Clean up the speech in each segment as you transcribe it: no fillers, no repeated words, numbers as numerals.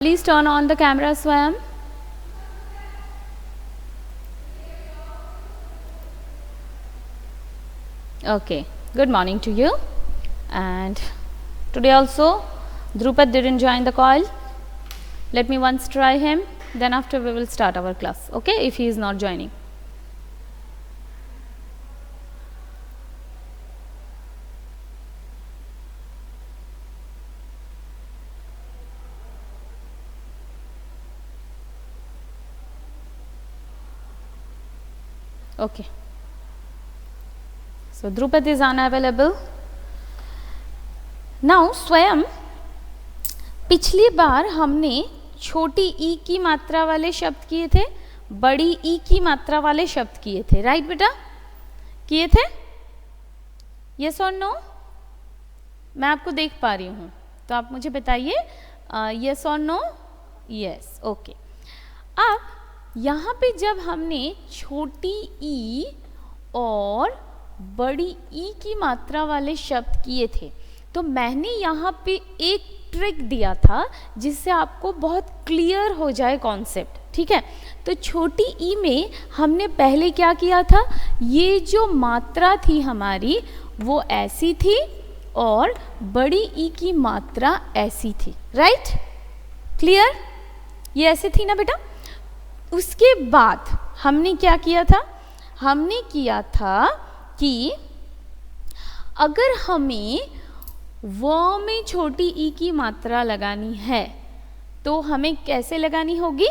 Please turn on the camera, Swayam. Okay, good morning to you. And today also Drupad didn't join the call. Let me once try him, then after we will start our class, okay, if he is not joining. Okay, so Drupad is unavailable. Now स्वयं पिछली बार हमने छोटी ई की मात्रा वाले शब्द किए थे, बड़ी ई की मात्रा वाले शब्द किए थे, राइट बेटा? किए थे? यस और नो? मैं आपको देख पा रही हूँ, तो आप मुझे बताइए यस और नो? Yes, okay. अब यहाँ पे जब हमने छोटी ई और बड़ी ई की मात्रा वाले शब्द किए थे, तो मैंने यहाँ पे एक ट्रिक दिया था जिससे आपको बहुत क्लियर हो जाए कॉन्सेप्ट, ठीक है? तो छोटी ई में हमने पहले क्या किया था, ये जो मात्रा थी हमारी वो ऐसी थी और बड़ी ई की मात्रा ऐसी थी, राइट? क्लियर? ये ऐसे थी ना बेटा? उसके बाद हमने क्या किया था, हमने किया था कि अगर हमें व में छोटी ई की मात्रा लगानी है तो हमें कैसे लगानी होगी,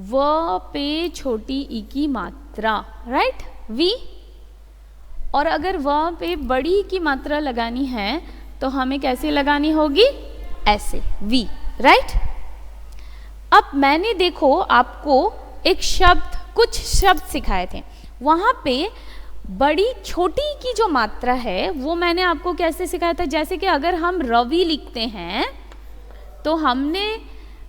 व पे छोटी ई की मात्रा, राइट? वी। और अगर व पे बड़ी ई की मात्रा लगानी है तो हमें कैसे लगानी होगी, ऐसे, वी, राइट? अब मैंने देखो आपको एक शब्द, कुछ शब्द सिखाए थे, वहाँ पे बड़ी छोटी की जो मात्रा है वो मैंने आपको कैसे सिखाया था, जैसे कि अगर हम रवि लिखते हैं तो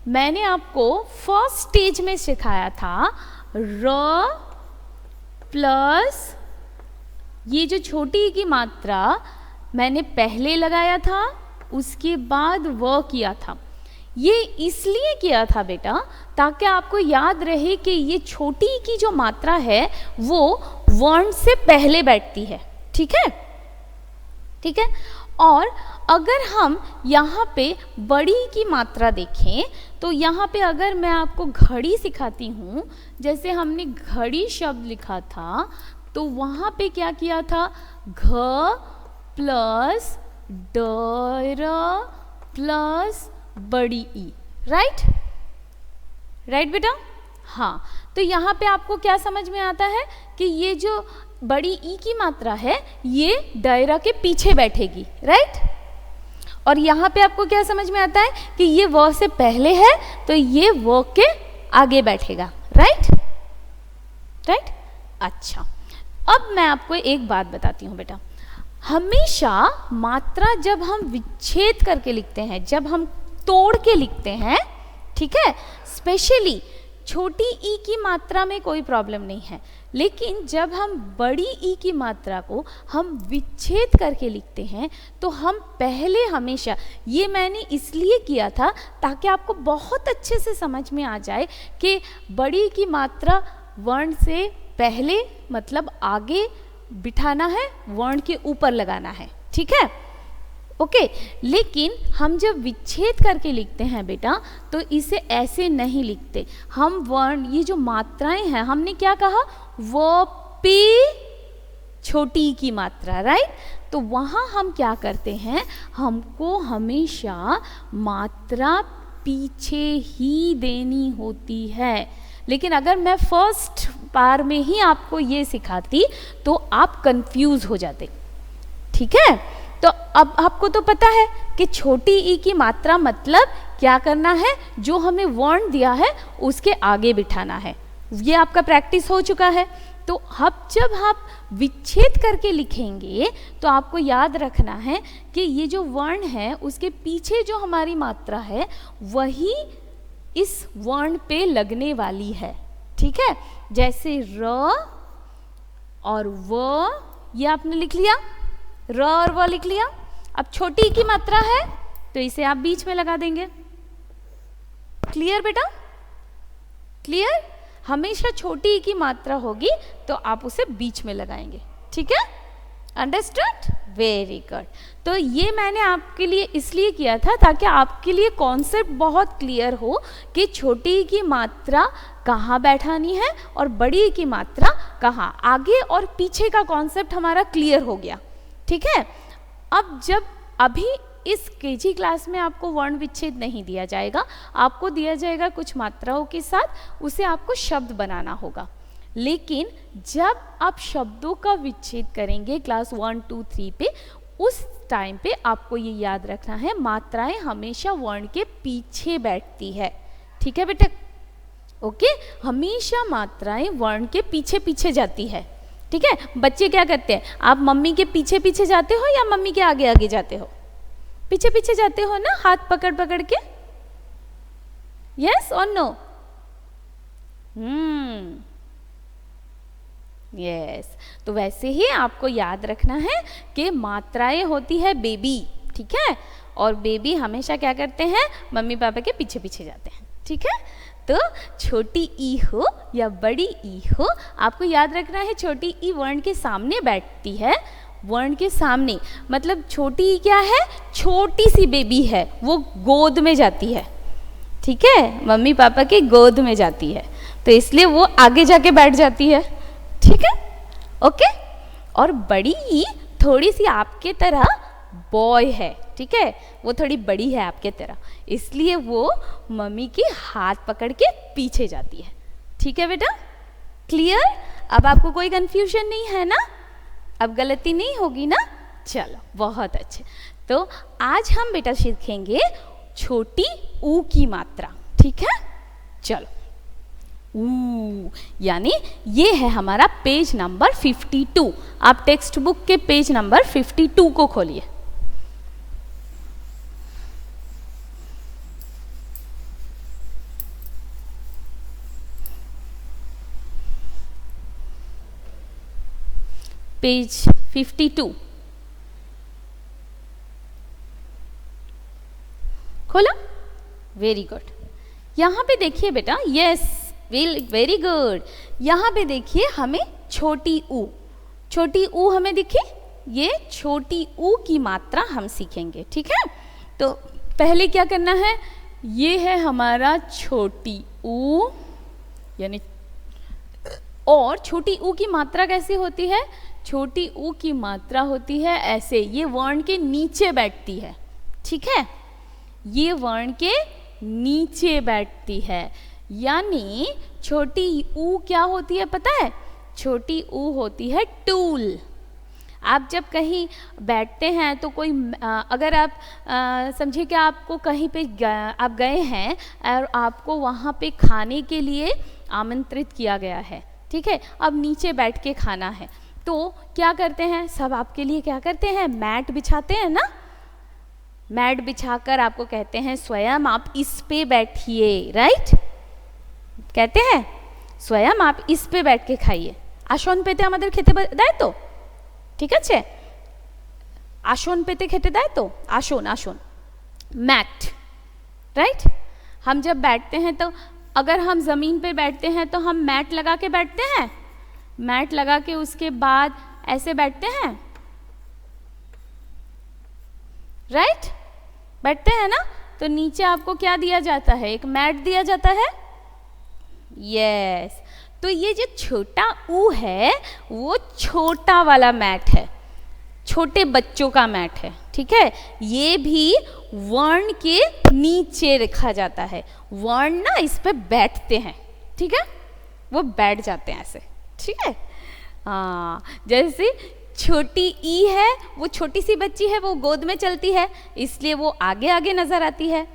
मैंने आपको फर्स्ट स्टेज में सिखाया था र प्लस ये जो छोटी की मात्रा मैंने पहले लगाया था, उसके बाद व किया था। ये इसलिए किया था बेटा ताकि आपको याद रहे कि ये छोटी की जो मात्रा है वो वर्ण से पहले बैठती है, ठीक है? ठीक है। और अगर हम यहाँ पे बड़ी की मात्रा देखें तो यहाँ पे अगर मैं आपको घड़ी सिखाती हूँ, जैसे हमने घड़ी शब्द लिखा था तो वहाँ पे क्या किया था, घ प्लस डर प्लस बड़ी ई, राइट? राइट बेटा? हाँ, तो यहाँ पे आपको क्या समझ में आता है कि ये जो बड़ी ई की मात्रा है ये दायरा के पीछे बैठेगी, राइट? और यहाँ पे आपको क्या समझ में आता है कि ये व से पहले है तो ये व के आगे बैठेगा, राइट? राइट? अच्छा, अब मैं आपको एक बात बताती हूँ बेटा, हमेशा मात्रा जब हम विच्छेद करके लिखते हैं, जब हम तोड़ के लिखते हैं, ठीक है, स्पेशली छोटी ई की मात्रा में कोई प्रॉब्लम नहीं है, लेकिन जब हम बड़ी ई की मात्रा को हम विच्छेद करके लिखते हैं तो हम पहले हमेशा, ये मैंने इसलिए किया था ताकि आपको बहुत अच्छे से समझ में आ जाए कि बड़ी की मात्रा वर्ण से पहले मतलब आगे बिठाना है, वर्ण के ऊपर लगाना है, ठीक है? ओके, लेकिन हम जब विच्छेद करके लिखते हैं बेटा तो इसे ऐसे नहीं लिखते हम। वर्ण, ये जो मात्राएं हैं, हमने क्या कहा, वो पे छोटी की मात्रा, राइट? तो वहाँ हम क्या करते हैं, हमको हमेशा मात्रा पीछे ही देनी होती है। लेकिन अगर मैं फर्स्ट बार में ही आपको ये सिखाती तो आप कंफ्यूज हो जाते, ठीक है? तो अब आपको तो पता है कि छोटी ई की मात्रा मतलब क्या करना है, जो हमें वर्ण दिया है उसके आगे बिठाना है, ये आपका प्रैक्टिस हो चुका है। तो अब जब आप विच्छेद करके लिखेंगे तो आपको याद रखना है कि ये जो वर्ण है उसके पीछे जो हमारी मात्रा है वही इस वर्ण पे लगने वाली है, ठीक है? जैसे र और व, ये आपने लिख लिया, र और व लिख लिया। अब छोटी की मात्रा है तो इसे आप बीच में लगा देंगे, क्लियर बेटा, क्लियर? हमेशा छोटी ई की मात्रा होगी तो आप उसे बीच में लगाएंगे, ठीक है? अंडरस्टूड? Very good. तो ये मैंने आपके लिए इसलिए किया था ताकि आपके लिए कॉन्सेप्ट बहुत क्लियर हो कि छोटी ई की मात्रा कहाँ बैठानी है और बड़ी ई की मात्रा कहाँ। आगे और पीछे का कॉन्सेप्ट हमारा क्लियर हो गया, ठीक है? अब जब अभी इस केजी क्लास में आपको वर्ण विच्छेद नहीं दिया जाएगा, आपको दिया जाएगा कुछ मात्राओं के साथ, उसे आपको शब्द बनाना होगा। लेकिन जब आप शब्दों का विच्छेद करेंगे क्लास 1, 2, 3 पे, उस टाइम पे आपको ये याद रखना है मात्राएं हमेशा वर्ण के पीछे बैठती है, ठीक है बेटा? ओके, हमेशा मात्राएं वर्ण के पीछे पीछे जाती है, ठीक है? बच्चे क्या करते हैं, आप मम्मी के पीछे पीछे जाते हो या मम्मी के आगे आगे जाते हो? पीछे पीछे जाते हो ना, हाथ पकड़ पकड़ के, यस और नो? यस। तो वैसे ही आपको याद रखना है कि मात्राएं होती है बेबी, ठीक है? और बेबी हमेशा क्या करते हैं, मम्मी पापा के पीछे पीछे जाते हैं, ठीक है? तो छोटी ई हो या बड़ी ई हो, आपको याद रखना है छोटी ई वर्ण के सामने बैठती है। वर्ण के सामने मतलब छोटी ई क्या है, छोटी सी बेबी है, वो गोद में जाती है, ठीक है? मम्मी पापा की गोद में जाती है, तो इसलिए वो आगे जाके बैठ जाती है, ठीक है? ओके। और बड़ी ई थोड़ी सी आपके तरह बॉय है, ठीक है? वो थोड़ी बड़ी है आपके तरह, इसलिए वो मम्मी के हाथ पकड़ के पीछे जाती है, ठीक है बेटा? क्लियर? अब आपको कोई कंफ्यूजन नहीं है ना? अब गलती नहीं होगी ना? चलो बहुत अच्छे। तो आज हम बेटा सीखेंगे छोटी ऊ की मात्रा, ठीक है? चलो, ऊ यानी ये है हमारा पेज नंबर 52। आप टेक्स्ट बुक के पेज नंबर 52 को खोलिए। पेज 52 खोला? Very good. यहाँ पे देखिए बेटा, यस वेरी गुड। यहाँ पे देखिए हमें छोटी ऊ हमें दिखी, ये छोटी ऊ की मात्रा हम सीखेंगे, ठीक है? तो पहले क्या करना है, ये है हमारा छोटी ऊ, यानी और छोटी ऊ की मात्रा कैसी होती है, छोटी ऊ की मात्रा होती है ऐसे, ये वर्ण के नीचे बैठती है, ठीक है? ये वर्ण के नीचे बैठती है, यानी छोटी ऊ क्या होती है पता है? छोटी ऊ होती है टूल। आप जब कहीं बैठते हैं तो कोई अगर आप समझिए कि आपको कहीं पे आप गए हैं और आपको वहाँ पे खाने के लिए आमंत्रित किया गया है, ठीक है? अब नीचे बैठ के खाना है, तो क्या करते हैं सब आपके लिए, क्या करते हैं, मैट बिछाते हैं ना? मैट बिछाकर आपको कहते हैं स्वयं आप इस पे बैठिए, राइट? कहते हैं स्वयं आप इस पे बैठ के खाइए। আসন পেতে আমাদের খেতে দেয় তো, ঠিক আছে? আসন পেতে খেতে দেয় तो, আসন मैट, राइट? हम जब बैठते हैं तो अगर हम ज़मीन पे बैठते हैं तो हम मैट लगा के बैठते हैं, मैट लगा के उसके बाद ऐसे बैठते हैं, राइट? बैठते हैं ना? तो नीचे आपको क्या दिया जाता है, एक मैट दिया जाता है, यस। तो ये जो छोटा ऊ है वो छोटा वाला मैट है, छोटे बच्चों का मैट है, ठीक है? ये भी वर्ण के नीचे रखा जाता है, वर्ण ना इस पे बैठते हैं, ठीक है? वो बैठ जाते हैं ऐसे, ठीक है? हाँ, जैसे छोटी ई है, वो छोटी सी बच्ची है, वो गोद में चलती है, इसलिए वो आगे आगे नजर आती है।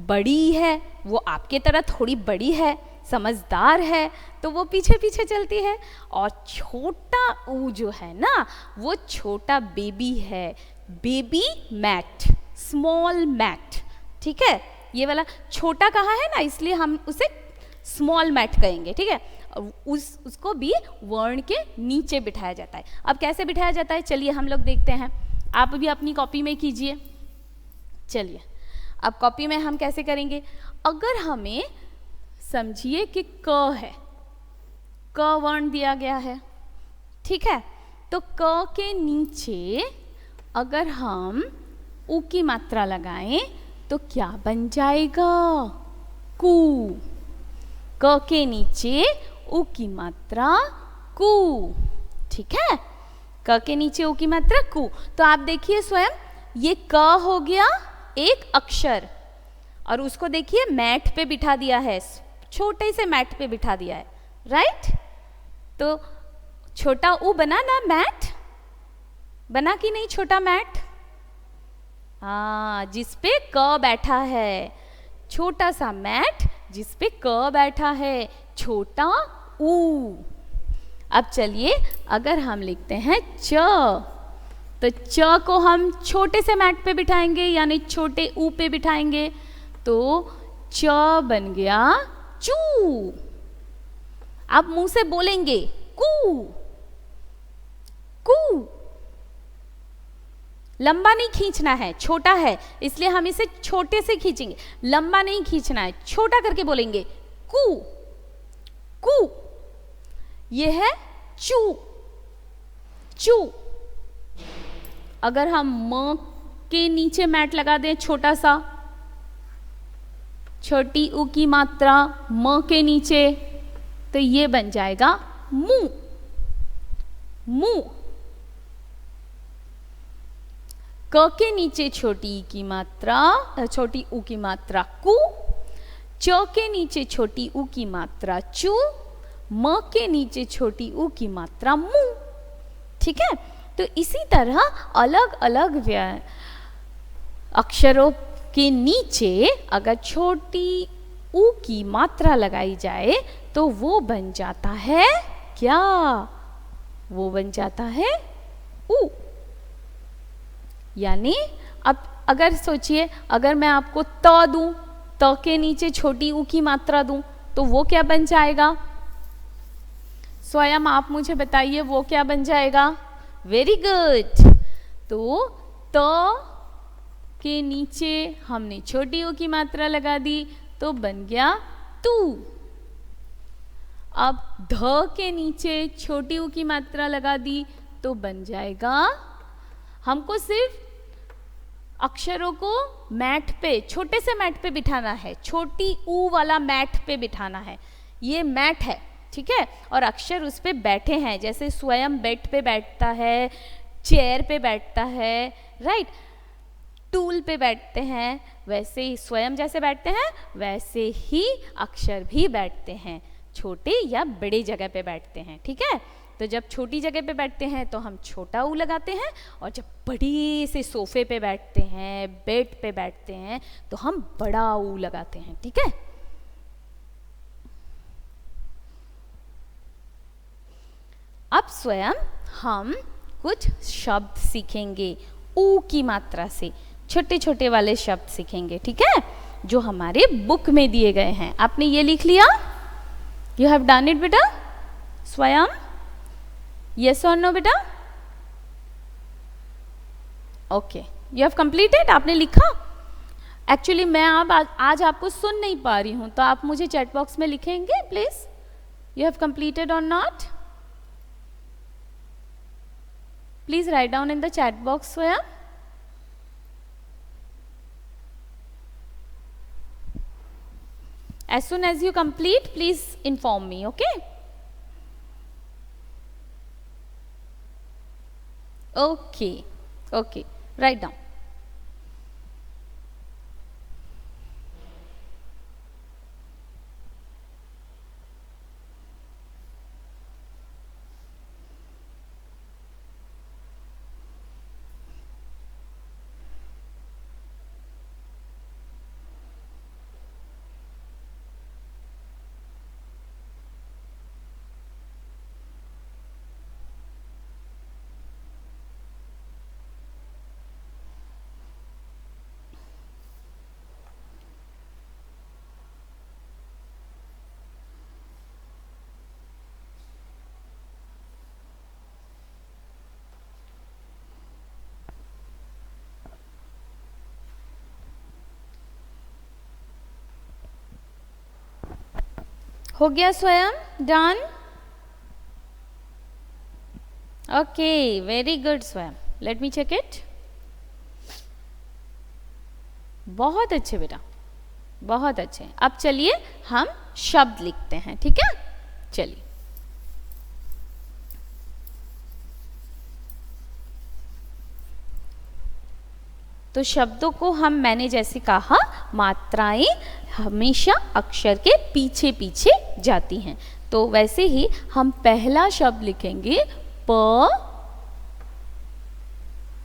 बड़ी है, वो आपके तरह थोड़ी बड़ी है, समझदार है, तो वो पीछे पीछे चलती है। और छोटा ऊ जो है ना, वो छोटा बेबी है, बेबी मैट, स्मॉल मैट, ठीक है? ये वाला छोटा कहा है ना, इसलिए हम उसे स्मॉल मैट कहेंगे, ठीक है? उसको भी वर्ण के नीचे बिठाया जाता है। अब कैसे बिठाया जाता है, चलिए हम लोग देखते हैं। आप भी अपनी कॉपी में कीजिए। चलिए अब कॉपी में हम कैसे करेंगे, अगर हमें समझिए कि क है, क वर्ण दिया गया है, ठीक है, तो क के नीचे अगर हम उ की मात्रा लगाएं तो क्या बन जाएगा? कु। क के नीचे उ की मात्रा कु, ठीक है, क के नीचे उ की मात्रा कु। तो आप देखिए स्वयं, ये क हो गया एक अक्षर, और उसको देखिए मैट पे बिठा दिया है, छोटे से मैट पे बिठा दिया है, राइट। तो छोटा उ बना ना, मैट बना कि नहीं, छोटा मैट, हाँ, जिसपे क बैठा है, छोटा सा मैट जिसपे क बैठा है, छोटा ऊ। अब चलिए अगर हम लिखते हैं च, तो च को हम छोटे से मैट पे बिठाएंगे, यानी छोटे ऊ पे बिठाएंगे, तो च बन गया चू। आप मुंह से बोलेंगे कू, कू। लंबा नहीं खींचना है, छोटा है इसलिए हम इसे छोटे से खींचेंगे, लंबा नहीं खींचना है, छोटा करके बोलेंगे कू, कू। ये है चू, चू। अगर हम म के नीचे मैट लगा दें छोटा सा, छोटी उ की मात्रा म के नीचे, तो ये बन जाएगा मु, मु। क के नीचे छोटी ई की मात्रा, छोटी उ की मात्रा कु, च के नीचे छोटी उ की मात्रा चू, म के नीचे छोटी उ की मात्रा मु, ठीक है। तो इसी तरह अलग अलग अक्षरों के नीचे अगर छोटी उ की मात्रा लगाई जाए तो वो बन जाता है क्या? वो बन जाता है उ। यानी अब अगर सोचिए, अगर मैं आपको त दूं, त के नीचे छोटी उ की मात्रा दूं, तो वो क्या बन जाएगा? स्वयं आप मुझे बताइए, वो क्या बन जाएगा? Very good. तो त के नीचे हमने छोटी उ की मात्रा लगा दी तो बन गया तू। अब ध के नीचे छोटी उ की मात्रा लगा दी तो बन जाएगा, हमको सिर्फ अक्षरों को मैट पे, छोटे से मैट पे बिठाना है, छोटी ऊ वाला मैट पे बिठाना है। ये मैट है, ठीक है, और अक्षर उस पे बैठे हैं, जैसे स्वयं बेड पे बैठता है, चेयर पे बैठता है, राइट, टूल पे बैठते हैं, वैसे ही स्वयं जैसे बैठते हैं वैसे ही अक्षर भी बैठते हैं, छोटे या बड़े जगह पे बैठते हैं, ठीक है। तो जब छोटी जगह पे बैठते हैं तो हम छोटा ऊ लगाते हैं, और जब बड़ी से सोफे पे बैठते हैं, बेड पे बैठते हैं, तो हम बड़ा ऊ लगाते हैं, ठीक है। अब स्वयं हम कुछ शब्द सीखेंगे ऊ की मात्रा से, छोटे छोटे वाले शब्द सीखेंगे, ठीक है, जो हमारे बुक में दिए गए हैं। आपने ये लिख लिया? यू हैव डन इट बेटा? स्वयं यस और नो बेटा? ओके, यू हैव कंप्लीटेड, आपने लिखा? एक्चुअली मैं अब आज आपको सुन नहीं पा रही हूं, तो आप मुझे चैट बॉक्स में लिखेंगे प्लीज, यू हैव कंप्लीटेड और not? Please write down in the chat box स्वयं। As soon as you complete, please inform me, okay? Okay, okay, write down. हो गया Swayam? Done? Okay, very good Swayam. Let me check it. बहुत अच्छे बेटा, बहुत अच्छे। अब चलिए हम शब्द लिखते हैं, ठीक है? चलिए, तो शब्दों को मैंने जैसे कहा, मात्राएं हमेशा अक्षर के पीछे पीछे जाती हैं। तो वैसे ही हम पहला शब्द लिखेंगे प,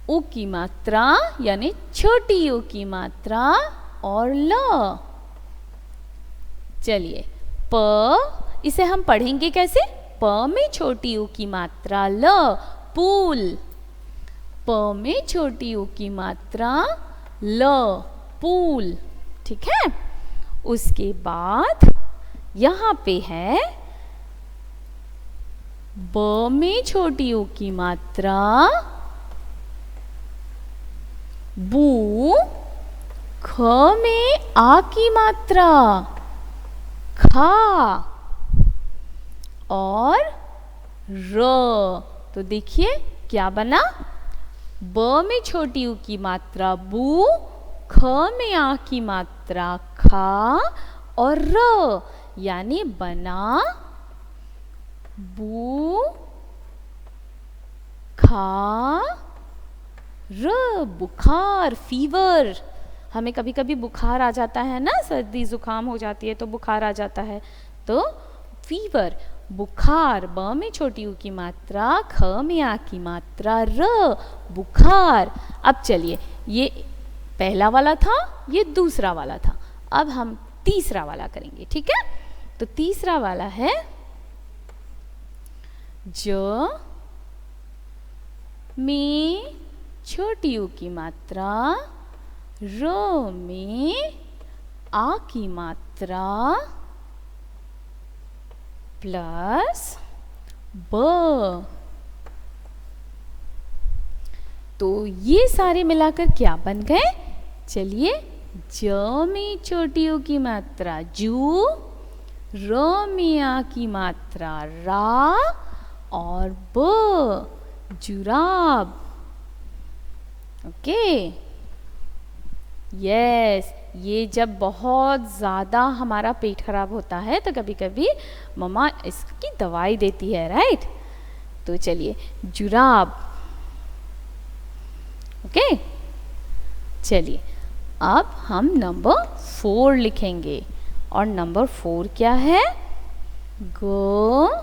उ की मात्रा यानी छोटी उ की मात्रा और ल। चलिए, प, इसे हम पढ़ेंगे कैसे? प में छोटी उ की मात्रा ल, पूल। प में छोटी उ की मात्रा ल, पूल, ठीक है? उसके बाद यहाँ पे है ब में छोटी उ की मात्रा बू, ख में आ की मात्रा खा और र। तो देखिए क्या बना? ब में छोटी उ की मात्रा बू, ख में आ की मात्रा खा और र, यानी बना बू खा र, बुखार, फीवर। हमें कभी कभी बुखार आ जाता है ना, सर्दी जुकाम हो जाती है तो बुखार आ जाता है, तो फीवर, बुखार। ब में छोटी उ की मात्रा, ख में आ की मात्रा र, बुखार। अब चलिए, ये पहला वाला था, ये दूसरा वाला था। अब हम तीसरा वाला करेंगे, ठीक है? तो तीसरा वाला है ज में छोटी उ की मात्रा, र में आ की मात्रा प्लस ब। तो ये सारे मिलाकर क्या बन गए? चलिए, ज में छोटी उ की मात्रा जू, र में आ की मात्रा रा और ब, जुराब। Okay, yes. ये जब बहुत ज़्यादा हमारा पेट खराब होता है तो कभी कभी मम्मा इसकी दवाई देती है, राइट? तो चलिए, जुराब। ओके, चलिए अब हम नंबर 4 लिखेंगे। और नंबर 4 क्या है? ग,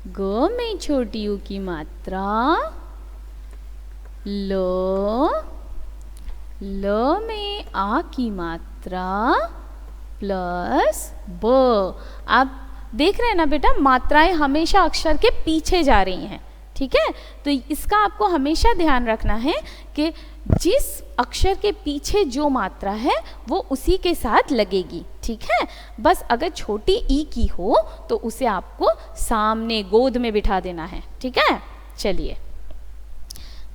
ग में छोटी उ की मात्रा ल, ल में आ की मात्रा प्लस ब। आप देख रहे हैं ना बेटा, मात्राएं हमेशा अक्षर के पीछे जा रही हैं, ठीक है? तो इसका आपको हमेशा ध्यान रखना है कि जिस अक्षर के पीछे जो मात्रा है वो उसी के साथ लगेगी, ठीक है? बस अगर छोटी ई की हो तो उसे आपको सामने गोद में बिठा देना है, ठीक है? चलिए,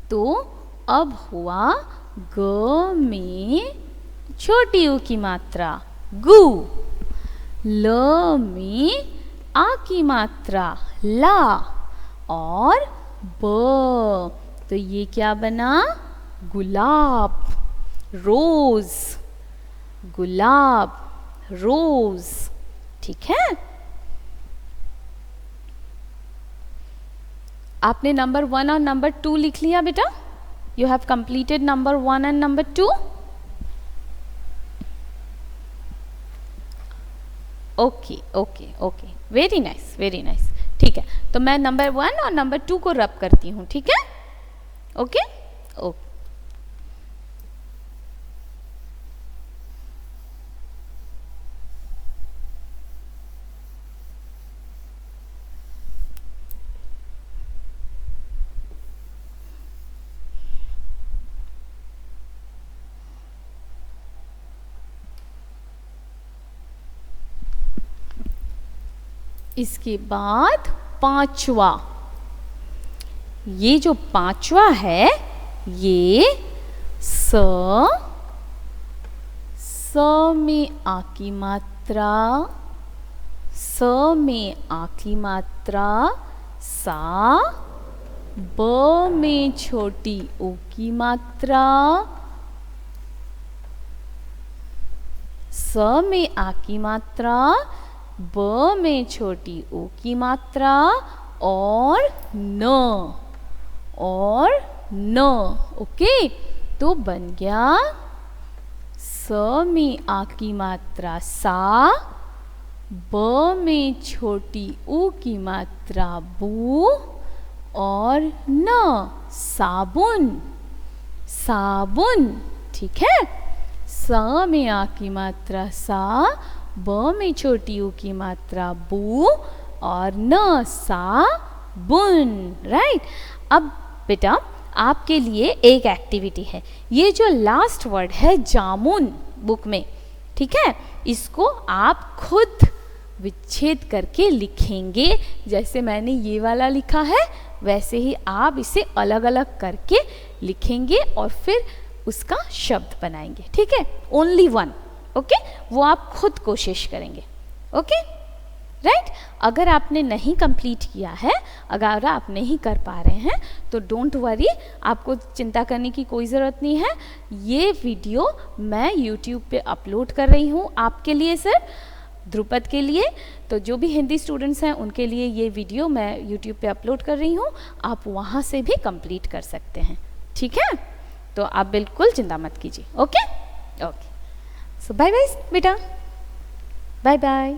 तो अब हुआ ग में छोटी उ की मात्रा गु, ल में आ की मात्रा ला और ब। तो ये क्या बना? गुलाब, रोज, गुलाब, रोज, ठीक है? आपने नंबर 1 और नंबर 2 लिख लिया बेटा? You have completed number 1 and number 2? Okay okay okay, very nice, very nice. ठीक है, तो मैं नंबर 1 और नंबर 2 को रब करती हूँ, ठीक है? Okay okay. इसके बाद पांचवा, ये जो पांचवा है ये स में आ की मात्रा, स में आ की मात्रा सा, ब में छोटी ओ की मात्रा, स में आ की मात्रा, ब में छोटी ओ की मात्रा और न, ओके। तो बन गया स में आ की मात्रा सा, ब में छोटी ऊ की मात्रा बू और न, साबुन, साबुन। ठीक है, स में आ की मात्रा सा, ब में छोटी ऊ की मात्रा बू और न, साबुन। राइट। अब बेटा आपके लिए एक एक्टिविटी है, ये जो लास्ट वर्ड है जामुन बुक में, ठीक है, इसको आप खुद विच्छेद करके लिखेंगे। जैसे मैंने ये वाला लिखा है वैसे ही आप इसे अलग अलग करके लिखेंगे और फिर उसका शब्द बनाएंगे। ठीक है, ओनली वन। ओके, वो आप खुद कोशिश करेंगे। Okay, right. अगर आपने नहीं कंप्लीट किया है, अगर आप नहीं कर पा रहे हैं तो डोंट वरी, आपको चिंता करने की कोई ज़रूरत नहीं है। ये वीडियो मैं यूट्यूब पे अपलोड कर रही हूँ आपके लिए सर, ध्रुपद के लिए। तो जो भी हिंदी स्टूडेंट्स हैं उनके लिए ये वीडियो मैं यूट्यूब पे अपलोड कर रही हूँ, आप वहाँ से भी कंप्लीट कर सकते हैं। ठीक है, तो आप बिल्कुल चिंता मत कीजिए। ओके ओके, सो बाय बाय बेटा, बाय बाय।